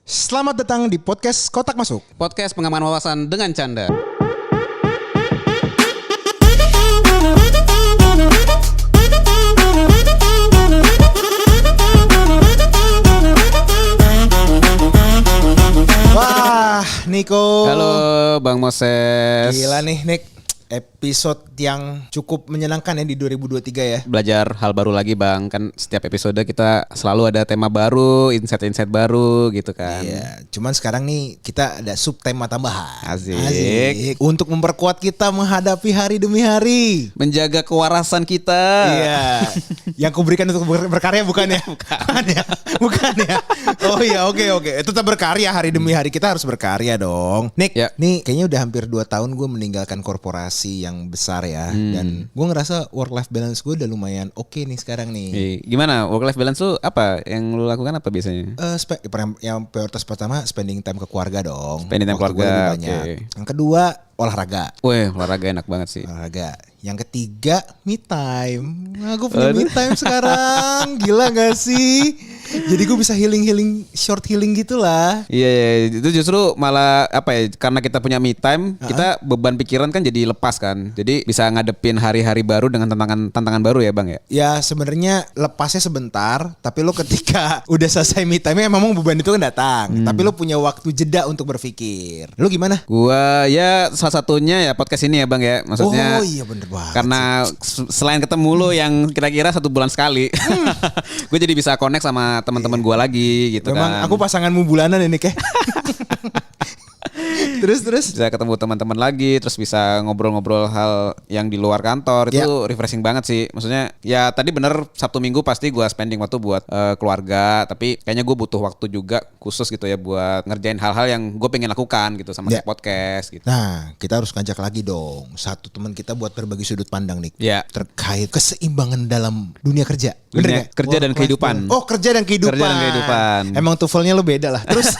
Selamat datang di podcast Kotak Masuk. Podcast pengaman wawasan dengan canda. Wah, Niko. Halo Bang Moses. Gila nih, Nik. Episode yang cukup menyenangkan ya di 2023 ya. Belajar hal baru lagi Bang. Kan setiap episode kita selalu ada tema baru, insight-insight baru gitu kan. Iya, cuman sekarang nih kita ada subtema tambahan. Asik. Untuk memperkuat kita menghadapi hari demi hari. Menjaga kewarasan kita. Iya. Yang kuberikan untuk berkarya bukan ya? Bukan ya. Oh iya, oke. Tetap berkarya hari demi hari, kita harus berkarya dong. Nik, Ya. nih kayaknya udah hampir 2 tahun gue meninggalkan korporasi yang besar ya. Dan gue ngerasa work life balance gue udah lumayan oke nih sekarang nih. Gimana work life balance tuh apa? Yang lu lakukan apa biasanya? Yang prioritas pertama spending time ke keluarga dong. Spending time Waktu gue keluarga, lebih banyak. oke. Yang kedua olahraga. Wih, olahraga enak banget sih. Olahraga. Yang ketiga me time. Nah, gue punya me time sekarang. Gila gak sih? Jadi gue bisa short healing gitulah. Iya, itu justru malah apa ya? Karena kita punya me time, kita beban pikiran kan jadi lepas kan. Jadi bisa ngadepin hari-hari baru dengan tantangan baru ya, Bang ya. Ya sebenarnya lepasnya sebentar, tapi lo ketika udah selesai me time memang beban itu kan datang. Tapi lo punya waktu jeda untuk berpikir. Lo gimana? Gua ya salah satunya ya podcast ini ya Bang ya. Maksudnya Oh iya bener banget. karena selain ketemu lo yang kira-kira 1 bulan sekali, gue jadi bisa connect sama teman-teman gue lagi gitu. Memang kan. aku pasanganmu bulanan ini kayak. Terus. Bisa ketemu teman-teman lagi, terus bisa ngobrol-ngobrol hal yang di luar kantor. Itu refreshing banget sih. Maksudnya ya tadi bener Sabtu Minggu pasti gue spending waktu buat keluarga. Tapi kayaknya gue butuh waktu juga khusus gitu ya buat ngerjain hal-hal yang gue pengen lakukan gitu sama si podcast gitu. Nah, kita harus ngajak lagi dong satu teman kita buat berbagi sudut pandang nih. Ya. Terkait keseimbangan dalam dunia kerja. Dunia nggak? kerja dan Work-life kehidupan. balance. Oh, kerja dan kehidupan. Kerja dan kehidupan. Emang tuvelnya lo beda lah. Terus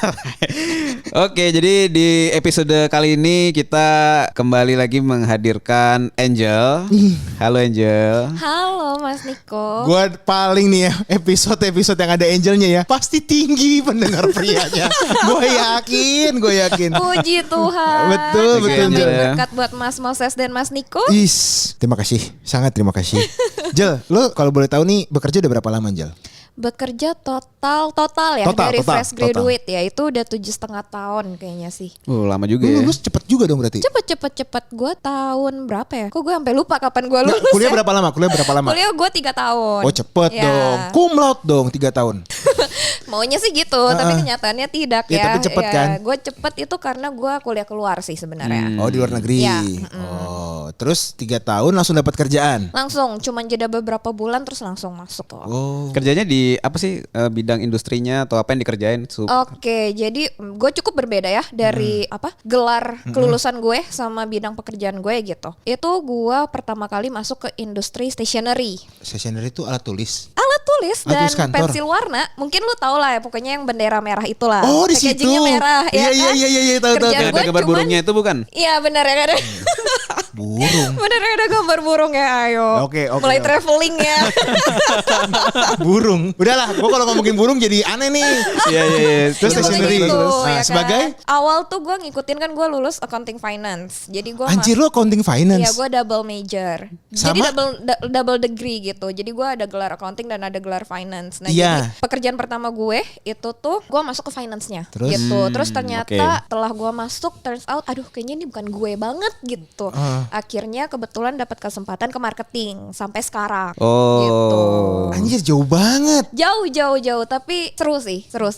Oke, jadi di episode kali ini kita kembali lagi menghadirkan Angel. Halo Angel. Halo Mas Niko. gue paling nih ya episode yang ada Angelnya ya pasti tinggi pendengar prianya. Gue yakin. Puji Tuhan. Betul, Oke, betul, Ambil Angel. berkat buat Mas Moses dan Mas Niko. Terima kasih. Sangat terima kasih. Jel, lo kalau boleh tahu nih bekerja udah berapa lama, Jel? Bekerja total ya dari fresh graduate ya itu udah 7,5 tahun kayaknya sih. Lama juga Lu ya. lulus cepet juga dong berarti. Cepet gue tahun berapa ya? Kok gue sampai lupa kapan gue Nggak, lulus? kuliah ya? berapa lama? Kuliah gue 3 tahun. Oh cepet Ya. dong. Cum laude dong 3 tahun. Maunya sih gitu, tapi kenyataannya tidak Ya, ya. tapi cepet kan? Gue cepet itu karena gue kuliah keluar sih sebenarnya. Oh di luar negeri. Ya, Oh terus 3 tahun langsung dapat kerjaan. Langsung, cuman jeda beberapa bulan terus langsung masuk kok. Oh. Kerjanya di apa sih bidang industrinya atau apa yang dikerjain? Oke, jadi gue cukup berbeda ya dari gelar kelulusan gue sama bidang pekerjaan gue gitu. Itu gue pertama kali masuk ke industri stationery. Stationery itu alat tulis. Alat tulis Alat dan tulis kantor. pensil warna. Mungkin lu tau lah ya, pokoknya yang bendera merah itulah. Oh di situ. Packagingnya merah ya kan? Iya tahu. Kerjaan Yang ada gue gambar cuman- burungnya itu bukan? Iya benar ya kan. Burung. Bener ada gambar burung ya, ayo. Oke. Mulai traveling ya. Burung. Udahlah, gua kalau ngomongin burung jadi aneh nih. Iya. Terus Ya, stationery. begitu, Nah, ya kan? sebagai awal tuh gue ngikutin kan gue lulus accounting finance. Jadi gue anjir lo accounting Iya, finance. gue double major. Jadi Sama? double degree gitu. Jadi gue ada gelar accounting dan ada gelar finance. Nah, Iya. jadi pekerjaan pertama gue itu tuh gue masuk ke finance-nya. Terus? Gitu. Terus ternyata oke. setelah gue masuk turns out aduh kayaknya ini bukan gue banget gitu. Akhirnya kebetulan dapat kesempatan ke marketing sampai sekarang. Oh. Gitu. Anjir jauh banget. Jauh tapi seru sih. Seru.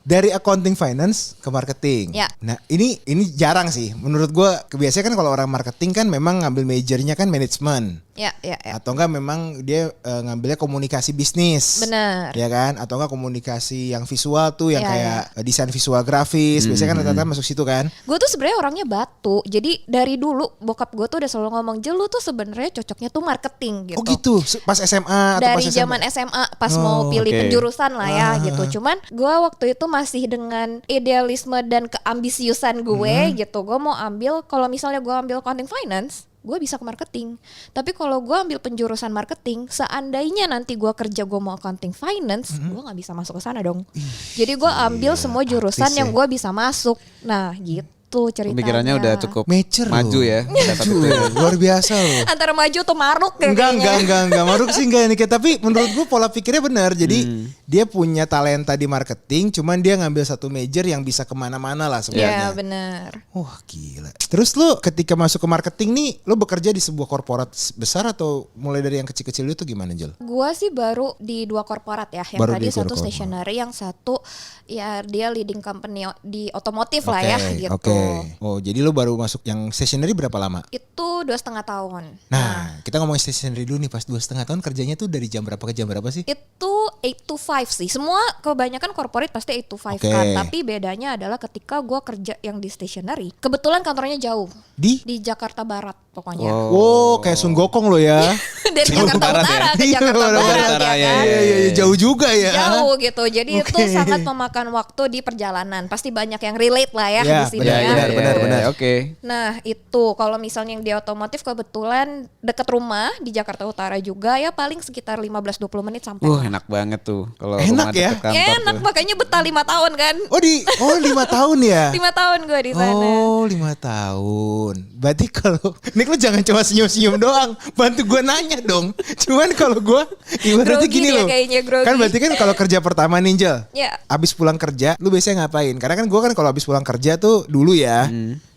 Dari accounting finance ke marketing. Ya. Nah ini jarang sih. Menurut gua kebiasaan kan kalau orang marketing kan memang ngambil majornya kan manajemen. Ya. Atau enggak memang dia ngambilnya komunikasi bisnis. Benar. Ya kan? Atau enggak komunikasi yang visual tuh yang Ya, kayak desain visual grafis. Biasanya kan rata-rata masuk situ kan. Gue tuh sebenarnya orangnya batu. Jadi dari dulu bokap gue tuh udah selalu ngomong, "Jel, lu tuh sebenarnya cocoknya tuh marketing gitu." Oh gitu. Pas SMA atau Dari pas zaman SMA pas mau pilih oke. penjurusan lah ya gitu. Cuman gue waktu itu masih dengan idealisme dan keambisiusan gue gitu. Gue mau ambil kalau misalnya gue ambil accounting finance gue bisa ke marketing. Tapi kalau gue ambil penjurusan marketing, seandainya nanti gue kerja gue mau accounting finance, gue nggak bisa masuk ke sana dong. Jadi gue ambil semua jurusan artis yang ya. gue bisa masuk. Nah gitu ceritanya. Pemikirannya udah cukup Mature maju loh. ya. Maju ya, luar biasa loh. Antara maju atau maruk ya Enggak. Maruk sih enggak ini kayak, tapi menurut gue pola pikirnya benar. Jadi dia punya talenta di marketing, cuman dia ngambil satu major yang bisa kemana-mana lah Iya sebenarnya. benar. Wah gila. Terus lu ketika masuk ke marketing nih, lu bekerja di sebuah korporat besar atau mulai dari yang kecil-kecil itu gimana Jel? Gua sih baru di 2 korporat ya. Yang Baru tadi di satu korporat. stationery, yang satu ya dia leading company di otomotif lah ya gitu. Oke. Oh jadi lu baru masuk yang stationery berapa lama? Itu 2,5 tahun. Nah, kita ngomongin stationery dulu nih, pas 2,5 tahun kerjanya tuh dari jam berapa ke jam berapa sih? Itu 8 to 5 sih. Semua kebanyakan corporate pasti 8 to 5 Oke. kan. Tapi bedanya adalah ketika gua kerja yang di stationery, kebetulan kantornya jauh. Di Jakarta Barat pokoknya. Wow, kayak Sun Gokong lo ya. Dari Jakarta Barat Utara ya? ke Iya, Jakarta Barat. Barat Utara, ya ya, kan. Iya, jauh juga ya. Jauh gitu. Jadi itu Oke. sangat memakan waktu di perjalanan. Pasti banyak yang relate lah ya Ya, di sini benar, ya. benar. Oke. Nah itu kalau misalnya yang di otomotif kebetulan deket rumah di Jakarta Utara juga ya, paling sekitar 15-20 menit sampai. Enak banget tuh kalau Enak rumah ya? deket kantor Enak tuh. makanya betah 5 tahun kan. Oh 5 tahun ya? 5 tahun gue di sana. Oh 5 tahun. Berarti kalau Nick lu jangan cuma senyum-senyum doang, bantu gue nanya dong. Cuman kalau gue ibaratnya Grogi gini dia loh. kayaknya, grogi. Kan berarti kan kalau kerja pertama nih Jel, Ya. abis pulang kerja lu biasanya ngapain? Karena kan gue kan kalau abis pulang kerja tuh dulu ya,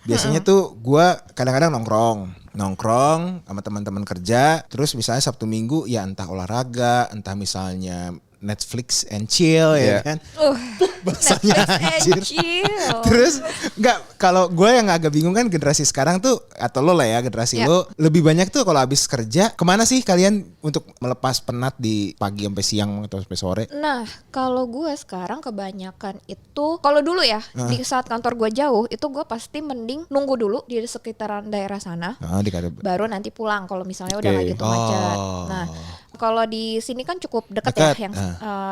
biasanya tuh gue kadang-kadang nongkrong sama teman-teman kerja. Terus misalnya Sabtu Minggu ya entah olahraga, entah misalnya Netflix and chill ya Iya. kan. Bahasanya Netflix and anjir. chill. Terus enggak, kalau gue yang agak bingung kan generasi sekarang tuh, atau lo lah ya generasi Ya. lo, lebih banyak tuh kalau habis kerja kemana sih kalian untuk melepas penat di pagi sampai siang atau sampai sore? Nah, kalau gue sekarang kebanyakan itu, kalau dulu ya, di saat kantor gue jauh, itu gue pasti mending nunggu dulu di sekitaran daerah sana, Nah, baru nanti pulang kalau misalnya udah Oke. nggak gitu macet. Oh. Nah, kalau di sini kan cukup dekat Dekat, ya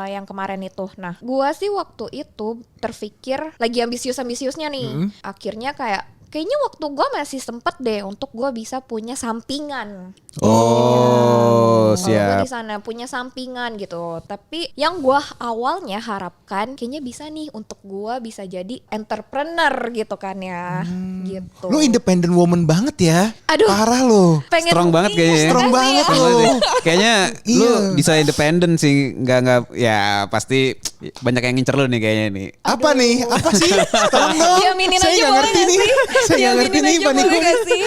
yang kemarin itu. Nah, gue sih waktu itu terpikir lagi ambisiusnya nih. Akhirnya kayaknya waktu gue masih sempet deh untuk gue bisa punya sampingan. Oh, Kalau gue siap. di sana punya sampingan gitu. Tapi yang gue awalnya harapkan kayaknya bisa nih untuk gue bisa jadi entrepreneur gitu kan ya. Gitu. Lo independent woman banget ya. Aduh. Parah lo. Pengen Strong banget kayaknya ya. Strong makasih banget ya. lo. Kayaknya lu Iya. bisa independen sih, nggak ya pasti banyak yang ngincer lu nih kayaknya nih. Apa nih? Apa sih? Tolong dong. Diaminin Saya aja nggak boleh ngerti gak nih. sih? Saya nggak ngerti Diaminin nih aja panik boleh gue. gak sih?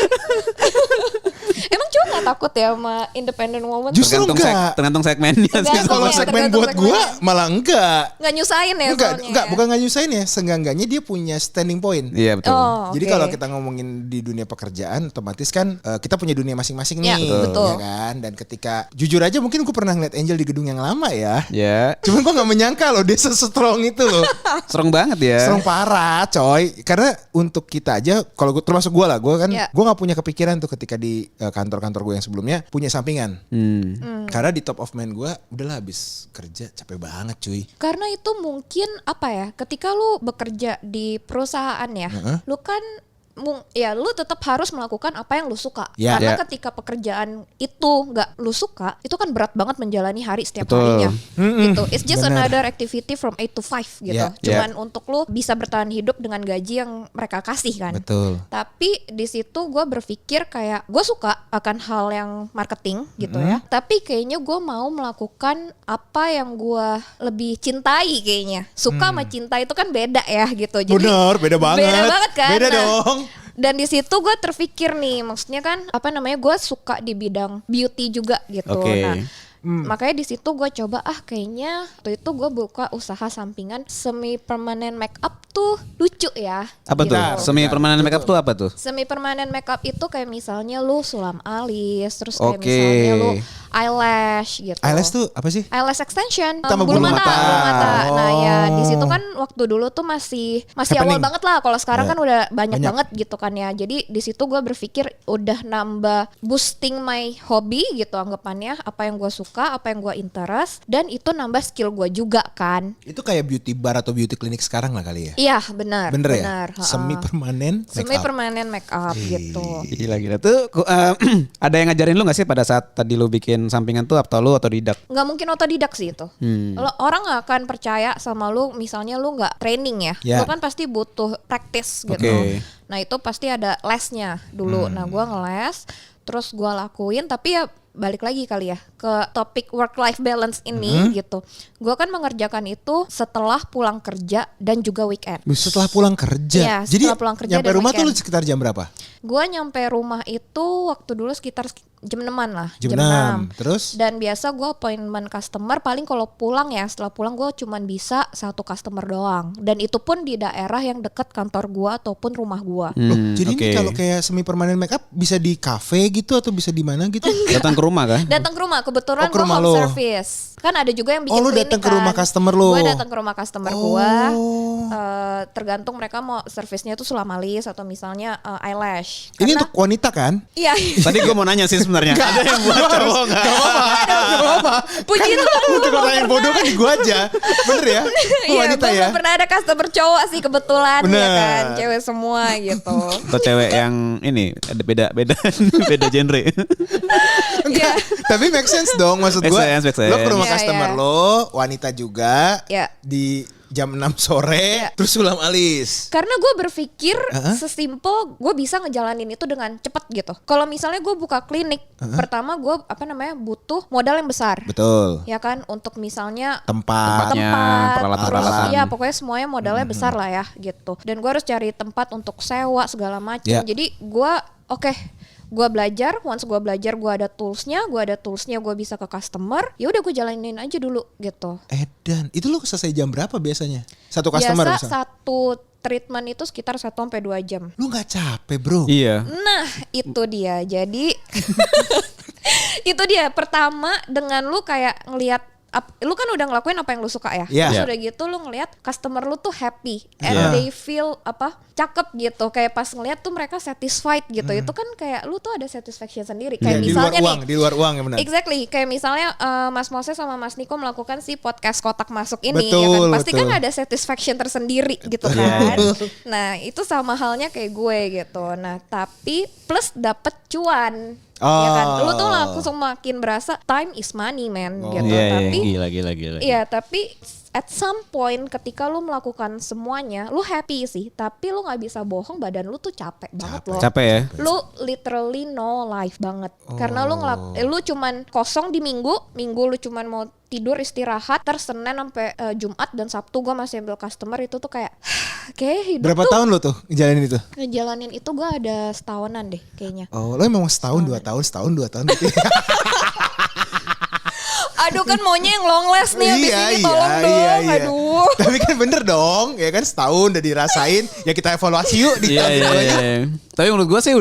Emang cowok gak takut ya sama independent woman? Justru enggak. Tergantung segmennya sih. Tergantung Kalau ya, segmen tergantung buat gue segmennya. malah enggak. Gak nyusahin ya soalnya. Enggak, bukan nggak nyusahin ya. Seenggaknya dia punya standing point. Iya betul. Oh, Jadi oke. kalau kita ngomongin di dunia pekerjaan, otomatis kan kita punya dunia masing-masing Ya, nih, betul. ya kan? Dan ketika jujur aja mungkin gue pernah ngeliat Angel di gedung yang lama ya. Ya, Cuman gue nggak menyangka loh dia se-strong itu loh. strong banget ya. Strong parah, coy. Karena untuk kita aja, kalau gue termasuk gue lah, gue kan, Ya. gue nggak punya kepikiran tuh ketika di kantor-kantor gue yang sebelumnya punya sampingan. Karena di top of mind gue, udahlah habis kerja capek banget, cuy. Karena itu mungkin apa ya, ketika lu bekerja di perusahaan ya, lu kan ya lu tetap harus melakukan apa yang lu suka. Ya. Karena Ya. ketika pekerjaan itu nggak lu suka, itu kan berat banget menjalani hari setiap Betul. harinya. Gitu. It's just Benar. another activity from 8 to 5 gitu. Ya. Cuman untuk lu bisa bertahan hidup dengan gaji yang mereka kasih kan. Betul. Tapi di situ gue berpikir kayak gue suka akan hal yang marketing gitu ya. Tapi kayaknya gue mau melakukan apa yang gue lebih cintai kayaknya. Suka sama cinta itu kan beda ya gitu. Jadi Bener, beda banget. Beda banget kan. Beda Nah, dong. Dan di situ gue terpikir nih, maksudnya kan apa namanya, gue suka di bidang beauty juga gitu. Oke. Nah, makanya di situ gue coba kayaknya waktu itu gue buka usaha sampingan semi permanent makeup tuh lucu ya. Apa gitu. tuh? Semi permanen makeup tuh apa tuh? Semi permanent makeup itu kayak misalnya lu sulam alis, terus kayak Oke. misalnya lu eyelash gitu. Eyelash tuh apa sih? Eyelash extension, Tambah bulu bulu mata, mata. bulu mata. Nah ya di situ Oh. kan waktu dulu tuh masih awal Happening. banget lah. Kalau sekarang Ya. kan udah banyak Banyak. banget gitu kan ya. Jadi di situ gue berpikir udah nambah boosting my hobby gitu anggapannya, apa yang gue suka, apa yang gue interest, dan itu nambah skill gue juga kan. Itu kayak beauty bar atau beauty clinic sekarang lah kali ya. Iya benar. Bener ya? Benar. Semi permanen Semi permanen make up gitu. Gila. Tuh ada yang ngajarin lu gak sih pada saat tadi lu bikin sampingan tuh atau lu otodidak? Nggak mungkin otodidak sih itu. Orang nggak akan percaya sama lu misalnya lu nggak training ya. Ya. Lu kan pasti butuh practice gitu. Oke. Nah itu pasti ada lesnya dulu. Nah gua ngeles, terus gua lakuin, tapi ya balik lagi kali ya ke topik work life balance ini gitu. Gua kan mengerjakan itu setelah pulang kerja dan juga weekend. Setelah pulang kerja. Iya, Jadi setelah pulang kerja nyampe dan rumah tuh lu weekend. sekitar jam berapa? Gua nyampe rumah itu waktu dulu sekitar jam 6-an lah. Jam 6. Terus? Dan biasa gue appointment customer paling kalau pulang ya, setelah pulang gue cuman bisa 1 customer doang. Dan itu pun di daerah yang deket kantor gue ataupun rumah gue. Loh, jadi ini oke. kalau kayak semi permanen makeup bisa di cafe gitu atau bisa di mana gitu? Datang ke rumah kah? Datang ke rumah, kebetulan Oh, ke gue rumah home lo. service. Kan ada juga yang bikin Oh, lu klinik datang ke kan. rumah customer lo. Gue datang ke rumah customer gue. Oh. Tergantung mereka mau servisnya itu sulam alis atau misalnya eyelash. Ini Karena- untuk wanita kan? Iya. Tadi gue mau nanya sih sebenarnya. Ada yang buat cowok nggak? Gak apa-apa. Puji Tuhan. Untuk pertanyaan bodoh kan di gua aja. Bener ya? Lu Iya, wanita gue ya? belum pernah ada customer cowok sih kebetulan ya Bener. kan, cewek semua gitu. Atau cewek yang ini ada beda beda genre. Iya. Tapi make sense dong maksud Make gua. sense, make sense. Lo ke rumah Iya, customer iya. lo, wanita juga. Iya. Di jam 6 sore Iya. terus sulam alis. Karena gue berpikir sesimpel gue bisa ngejalanin itu dengan cepet gitu. Kalau misalnya gue buka klinik, pertama gue butuh modal yang besar. Betul. Ya kan, untuk misalnya Tempat. Tempatnya, peralatan-peralatan. terus ya pokoknya semuanya modalnya besar lah ya gitu. Dan gue harus cari tempat untuk sewa segala macam. Ya. Jadi gue gue belajar, once gue belajar gue ada toolsnya gue bisa ke customer, ya udah gue jalanin aja dulu gitu. Edan, itu lo selesai jam berapa biasanya? Satu customer Biasa misalnya? satu treatment itu sekitar 1-2 jam. Lu gak capek bro? Iya. Nah itu dia, jadi itu dia pertama dengan lu kayak ngelihat lu kan udah ngelakuin apa yang lu suka ya. Iya. Terus Iya. udah gitu lu ngelihat customer lu tuh happy and Iya. they feel cakep gitu. Kayak pas ngelihat tuh mereka satisfied gitu. Itu kan kayak lu tuh ada satisfaction sendiri. Kayak Iya, di luar misalnya uang, nih. di luar uang ya benar. Exactly, kayak misalnya Mas Moses sama Mas Niko melakukan si podcast kotak masuk ini, Betul, ya kan pasti betul. kan ada satisfaction tersendiri gitu Iya. kan. Nah itu sama halnya kayak gue gitu. Nah tapi plus dapet cuan, ya kan. Lu tuh langsung makin berasa time is money man gitu. Tapi Gila. iya tapi at some point ketika lu melakukan semuanya, lu happy sih, tapi lu nggak bisa bohong, badan lu tuh capek banget loh. Capek ya? Lu literally no life banget. Karena lu lu cuman kosong di minggu lu cuman mau tidur istirahat, terus Senin sampai Jumat dan Sabtu gua masih ambil customer, itu tuh kayak hidup Berapa tuh tahun lo tuh ngejalanin itu? ngejalanin itu gua ada setahunan deh kayaknya. Oh, lo memang setahun, 2 tahun, setahun, 2 tahun gitu. Aduh kan maunya yang long last nih abis ini tolong dong. Aduh. Tapi kan bener dong, ya kan setahun udah dirasain, ya kita evaluasi yuk di tahun keduanya. Tapi menurut gue sih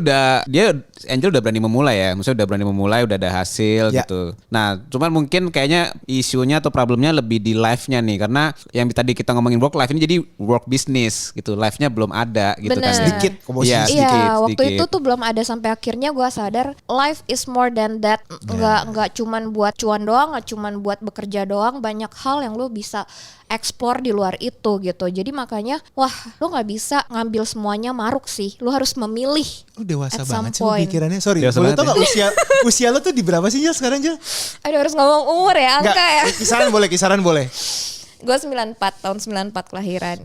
Angel udah berani memulai ya. Maksudnya udah berani memulai, udah ada hasil Ya. gitu. Nah cuman mungkin kayaknya isunya atau problemnya lebih di life-nya nih. Karena yang tadi kita ngomongin work life ini jadi work business gitu. Life-nya belum ada gitu Bener. kan. Sedikit, komposisi Iya, sedikit. Iya, waktu itu tuh belum ada, sampai akhirnya gue sadar life is more than that. Nggak cuman buat cuan doang, nggak cuman buat bekerja doang. Banyak hal yang lo bisa explore di luar itu gitu. Jadi makanya, wah, lo nggak bisa ngambil semuanya maruk sih. Lo harus memilih. Lu dewasa At some banget sih lu point. pikirannya. Sorry, Dewasa boleh banget tau gak usia lo tuh di berapa sih Jel sekarang Jel? Aduh, harus ngomong umur ya, angka ya. Kisaran boleh. Gue 94, tahun 94 kelahiran.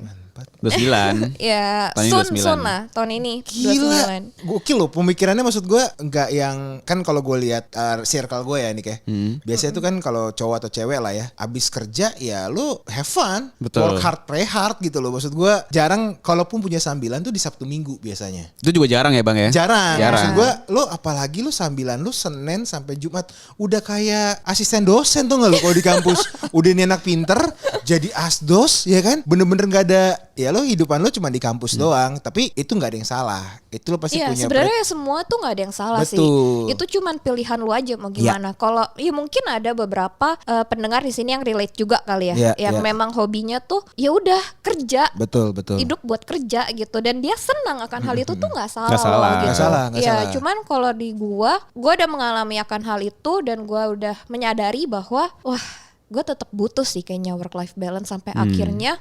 29. Ya, Tahun ini soon 29. lah tahun ini. Gila, 29. gokil loh pemikirannya. Maksud gue nggak yang kan kalau gue lihat circle gue ya nih kayak biasanya tuh kan kalau cowok atau cewek lah ya, abis kerja ya lu have fun, Betul. work hard, play hard gitu loh. Maksud gue jarang, kalaupun punya sambilan tuh di Sabtu Minggu biasanya. Itu juga jarang ya bang ya? Jarang. Jarang. Maksud gue lo apalagi lo sambilan lo Senin sampai Jumat udah kayak asisten dosen tuh gak lo kalau di kampus. Udah nih anak pinter jadi asdos ya kan. Bener-bener gak ada, ya lo hidupan lo cuma di kampus doang. Tapi itu gak ada yang salah. Itu lo pasti Iya, punya sebenarnya semua tuh nggak ada yang salah sih. Betul. Itu cuman pilihan lu aja mau gimana. Kalau ya mungkin ada beberapa pendengar di sini yang relate juga kali ya, Iya, yang iya. memang hobinya tuh ya udah kerja. Betul. Hidup buat kerja gitu, dan dia senang akan hal itu tuh nggak salah, Nggak salah. loh, gitu. Nggak salah, nggak Ya, salah. cuman kalau di gua udah mengalami akan hal itu, dan gua udah menyadari bahwa wah, gua tetap butuh sih kayaknya work life balance sampai akhirnya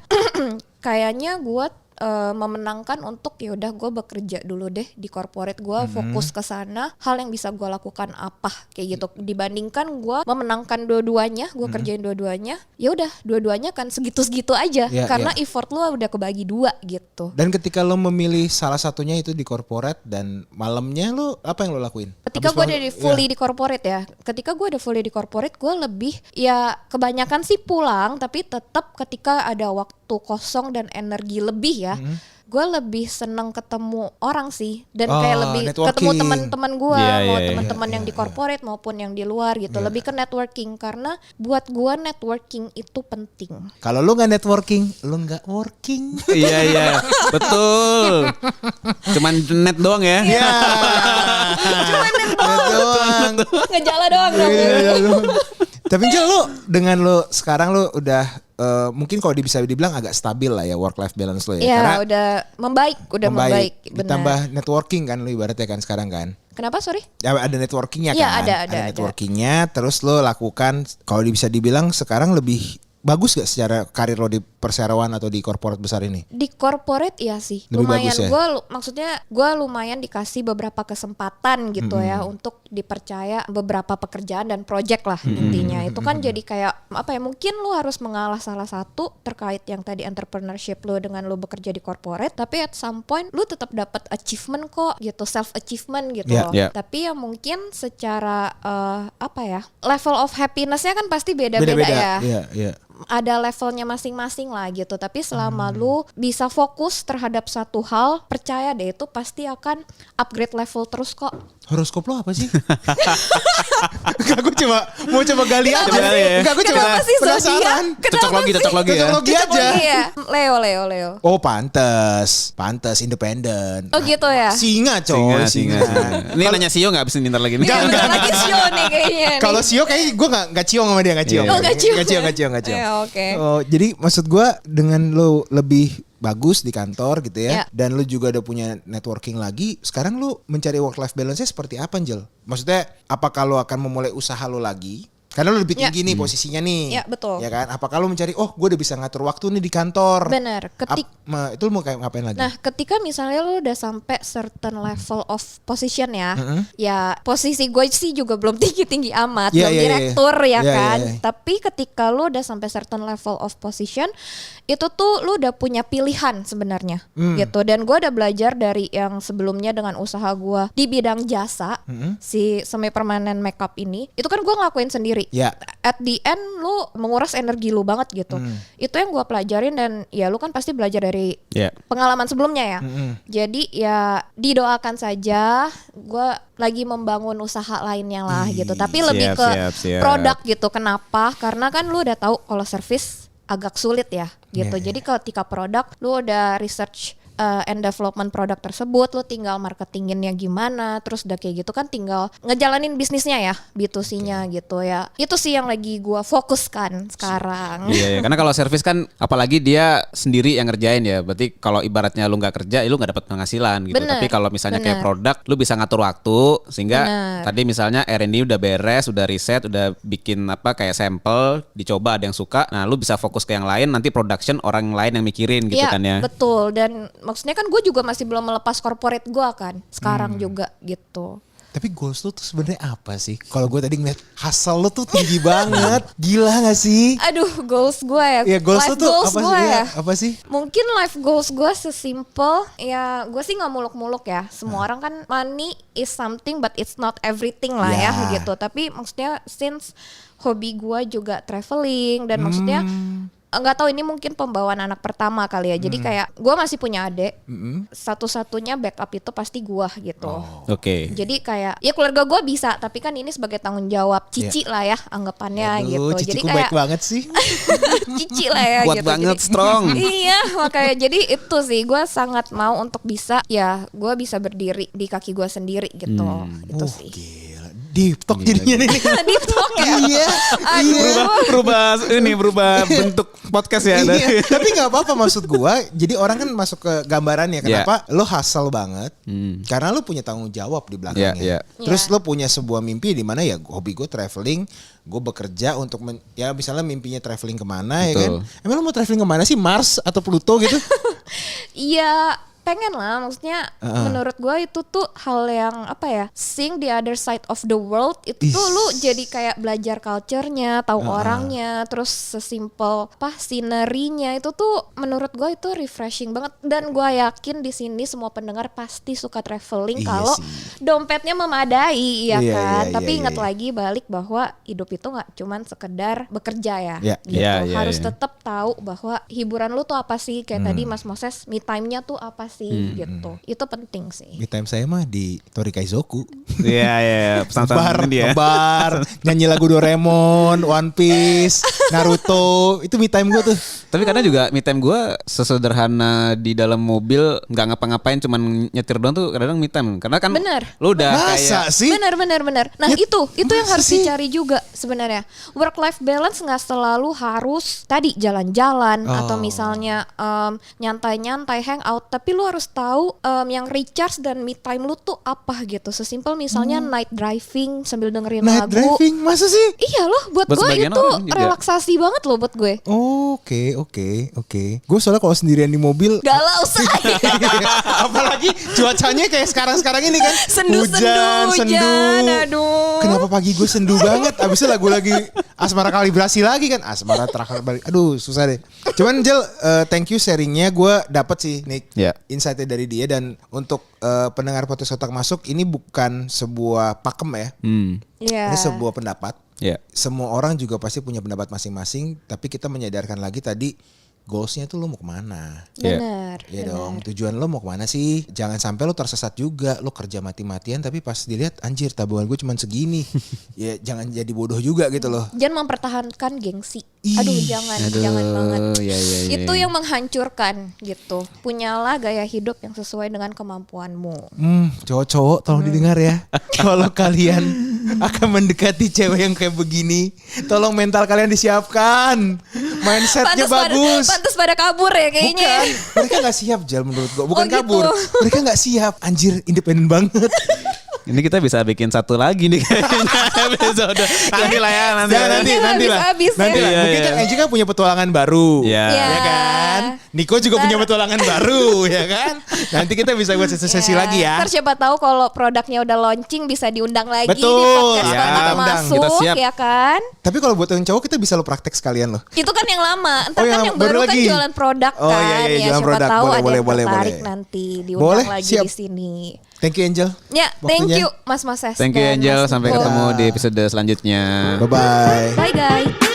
kayaknya gua memenangkan untuk ya udah gue bekerja dulu deh di corporate, gue fokus ke sana, hal yang bisa gue lakukan apa kayak gitu, dibandingkan gue memenangkan dua-duanya, gue kerjain dua-duanya, ya udah dua-duanya kan segitu-segitu aja karena effort lu udah kebagi dua gitu. Dan ketika lo memilih salah satunya itu di corporate dan malamnya lo apa yang lo lakuin? Ketika gue udah fully di corporate ya, ketika gue udah fully di corporate, gue lebih ya kebanyakan sih pulang, tapi tetap ketika ada waktu kosong dan energi lebih ya, gue lebih seneng ketemu orang sih, dan kayak lebih ketemu teman-teman gue, mau teman-teman yang di corporate maupun yang di luar gitu, lebih ke networking, karena buat gue networking itu penting. Kalau lo nggak networking, lo nggak working. Iya betul. Cuman net doang ya. Iya. Cuman Net doang. ngejala doang dong. Tapi Jel, lo dengan lo sekarang lo udah mungkin kalau bisa dibilang agak stabil lah ya work life balance lo ya. Iya, Karena udah membaik, membaik. Ditambah networking kan lo ibaratnya kan sekarang kan. Kenapa sorry? Ya, ada networkingnya Iya, kan. ada. Networkingnya, terus lo lakukan kalau bisa dibilang sekarang lebih bagus gak secara karir lo di perseroan atau di corporate besar ini? Di corporate iya sih, Lebih lumayan. bagus ya? Maksudnya gue lumayan dikasih beberapa kesempatan gitu ya untuk dipercaya beberapa pekerjaan dan project lah intinya. Itu kan jadi kayak apa ya? Mungkin lu harus mengalah salah satu terkait yang tadi entrepreneurship lu dengan lu bekerja di corporate, tapi at some point lu tetap dapat achievement kok gitu, self achievement gitu loh. Tapi ya mungkin secara apa ya? Level of happiness-nya kan pasti beda-beda ya. Iya. Ada levelnya masing-masing lah gitu, tapi selama lu bisa fokus terhadap satu hal, percaya deh itu pasti akan upgrade level terus kok. Horoskop lo apa sih? Enggak, gue mau coba gali aja. Enggak, gue coba Kenapa sih penasaran. Cocok logi ya. Cocok logi aja. Iya. Leo. Oh, pantes independen. Oh gitu ya. Singa coy, singa. Ini nanya Sio nggak abis ini ntar lagi nih. Enggak lagi show nih kayaknya. Kalau Sio kayaknya gue nggak ciong sama dia, nggak ciong. Oh, nggak ciong. Nggak ciong. Ya, oke. Oh, jadi maksud gue dengan lo lebih bagus di kantor gitu ya, dan lu juga udah punya networking lagi, sekarang lu mencari work life balance-nya seperti apa, Angel? Maksudnya apakah lu akan memulai usaha lu lagi? Karena lu lebih tinggi nih posisinya nih. Ya, betul. Ya kan? Apakah lu mencari, gue udah bisa ngatur waktu nih di kantor. Bener. Itu lu mau kayak ngapain lagi? Nah, ketika misalnya lu udah sampai certain level of position ya, ya posisi gue sih juga belum tinggi-tinggi amat, belum direktur ya kan. Tapi ketika lu udah sampai certain level of position, itu tuh lu udah punya pilihan sebenarnya gitu. Dan gue udah belajar dari yang sebelumnya dengan usaha gue di bidang jasa, si semi permanent makeup ini, itu kan gue ngelakuin sendiri. At the end lu menguras energi lu banget gitu. Itu yang gue pelajarin, dan ya lu kan pasti belajar dari pengalaman sebelumnya ya. Jadi ya didoakan saja, gue lagi membangun usaha lainnya lah gitu. Tapi lebih ke produk gitu. Kenapa? Karena kan lu udah tahu kalau service agak sulit ya gitu. Jadi ketika produk lu udah research and development produk tersebut, lu tinggal marketinginnya gimana, terus udah kayak gitu kan tinggal ngejalanin bisnisnya ya, B2C-nya gitu ya. Itu sih yang lagi gua fokuskan sekarang. Iya, karena kalau servis kan apalagi dia sendiri yang ngerjain ya. Berarti kalau ibaratnya lu nggak kerja, lu nggak dapat penghasilan gitu. Tapi kalau misalnya kayak produk, lu bisa ngatur waktu sehingga tadi misalnya R&D udah beres, udah riset, udah bikin apa kayak sampel, dicoba ada yang suka. Nah, lu bisa fokus ke yang lain, nanti production orang lain yang mikirin gitu kan ya. Betul, dan maksudnya kan gue juga masih belum melepas corporate gue kan sekarang juga gitu. Tapi goals lu tuh sebenarnya apa sih? Kalau gue tadi ngeliat hustle lu tuh tinggi banget, gila gak sih? Aduh, goals gue ya. Ya goals life lu tuh goals apa gue sih? ya. Apa sih? Mungkin life goals gue sesimpel ya, gue sih nggak muluk-muluk ya. Semua orang kan money is something but it's not everything lah ya gitu. Tapi maksudnya since hobi gue juga traveling dan maksudnya nggak tahu, ini mungkin pembawaan anak pertama kali ya. Jadi kayak gue masih punya adik, satu-satunya backup itu pasti gue gitu. Oke. Jadi kayak ya keluarga gue bisa, tapi kan ini sebagai tanggung jawab cici lah ya anggapannya gitu. Jadi kayak baik banget sih. cici lah ya. Kuat gitu. banget, jadi, strong. Iya, makanya jadi itu sih gue sangat mau untuk bisa ya gue bisa berdiri di kaki gue sendiri gitu. Itu sih. Gila. Deep talk jadinya nih. Deep talk ya. Iya. Berubah bentuk podcast ya. Iya, tapi nggak apa-apa, maksud gua. Jadi orang kan masuk ke gambarannya kenapa lo hustle banget, karena lo punya tanggung jawab di belakangnya. Terus lo punya sebuah mimpi di mana ya hobi gue traveling, gue bekerja untuk ya misalnya mimpinya traveling kemana. Betul. Ya kan? Emang lo mau traveling kemana sih, Mars atau Pluto gitu? Iya, pengen lah, maksudnya menurut gue itu tuh hal yang apa ya, seeing the other side of the world itu tuh lu jadi kayak belajar culture-nya, tahu orangnya, terus sesimpel scenery-nya itu tuh menurut gue itu refreshing banget. Dan gue yakin di sini semua pendengar pasti suka traveling kalau dompetnya memadai, ya Iya, kan. iya, Tapi iya, ingat iya. lagi balik bahwa hidup itu nggak cuman sekedar bekerja ya, Iya. gitu. Iya, iya, Harus iya. tetap tahu bahwa hiburan lu tuh apa sih, kayak tadi Mas Moses, me time-nya tuh apa sih, gitu. Itu penting sih. Me time saya mah di Tori Kaizoku. Iya iya, pesan-pesan dia. Ngebar, nyanyi lagu Doraemon, One Piece, Naruto, itu me time gue tuh. Tapi kadang juga me time gue sesederhana di dalam mobil nggak ngapa-ngapain cuman nyetir doang tuh kadang me time. Karena kan Bener. lu udah Masa kayak sih? Benar. Nah Ya, itu yang masa harus sih? dicari juga sebenarnya. Work life balance nggak selalu harus tadi jalan-jalan atau misalnya nyantai-nyantai hangout, tapi lu harus tahu yang recharge dan me time lu tuh apa gitu. Sesimpel misalnya night driving sambil dengerin Night lagu. driving, masa sih? Iya loh, buat Buat gue sebagian itu orang juga. relaksasi banget loh buat gue. Oke. Gue soalnya kalau sendirian di mobil, Galau say. apalagi cuacanya kayak sekarang ini kan, Sendu-sendu, aduh. Kenapa pagi gue sendu banget? Abis itu lagu lagi Asmara Kalibrasi lagi kan, Asmara terakhir balik. Aduh susah deh. Cuman Jel, thank you sharingnya. Gue dapet sih Nick Ya. insight-nya dari dia. Dan untuk pendengar podcast otak masuk, ini bukan sebuah pakem ya. Iya. Ini sebuah pendapat. Ya. Semua orang juga pasti punya pendapat masing-masing. Tapi kita menyadarkan lagi tadi, goalsnya tuh lo mau kemana? Benar. Iya dong, tujuan lo mau kemana sih? Jangan sampai lo tersesat juga. Lo kerja mati-matian tapi pas dilihat anjir tabungan gue cuma segini. Ya jangan jadi bodoh juga gitu loh. Jangan mempertahankan gengsi. Ih, Aduh, jangan banget. Iya. Itu yang menghancurkan gitu. Punyalah gaya hidup yang sesuai dengan kemampuanmu. Cowok-cowok tolong didengar ya. Kalau kalian akan mendekati cewek yang kayak begini, tolong mental kalian disiapkan. Mindsetnya bagus. Pantes pada kabur ya kayaknya. Bukan, mereka gak siap Jal menurut gue. Bukan Oh, gitu. kabur, mereka gak siap. Anjir independen banget. Ini kita bisa bikin satu lagi nih kayaknya episode. Nanti lah ya, nanti Jangan lah. nanti Kayaknya lah. habis-habis Nanti ya. lah. Iya, Mungkin iya. kan Angie kan punya petualangan baru. Iya. Ya kan? Niko juga punya petualangan baru ya kan? Nanti kita bisa buat sesi-sesi lagi ya. Ntar siapa tahu kalau produknya udah launching bisa diundang lagi Betul. di podcast Ya, Kontak undang. Masuk, Kita siap. ya kan? Tapi kalau buat yang cowok kita bisa lo praktek sekalian loh. Itu kan yang lama. Ntar Oh, kan yang yang baru baru kan lagi. jualan produk Oh, kan. iya, iya, Ya jualan siapa produk. tahu Boleh, ada boleh, yang boleh, tertarik boleh. nanti diundang Boleh, lagi siap. di sini. Thank you Angel. Ya, thank Waktunya. you Mas Moses. Thank you dan Angel, Mas sampai Niko. ketemu di episode selanjutnya. Bye-bye. Bye guys.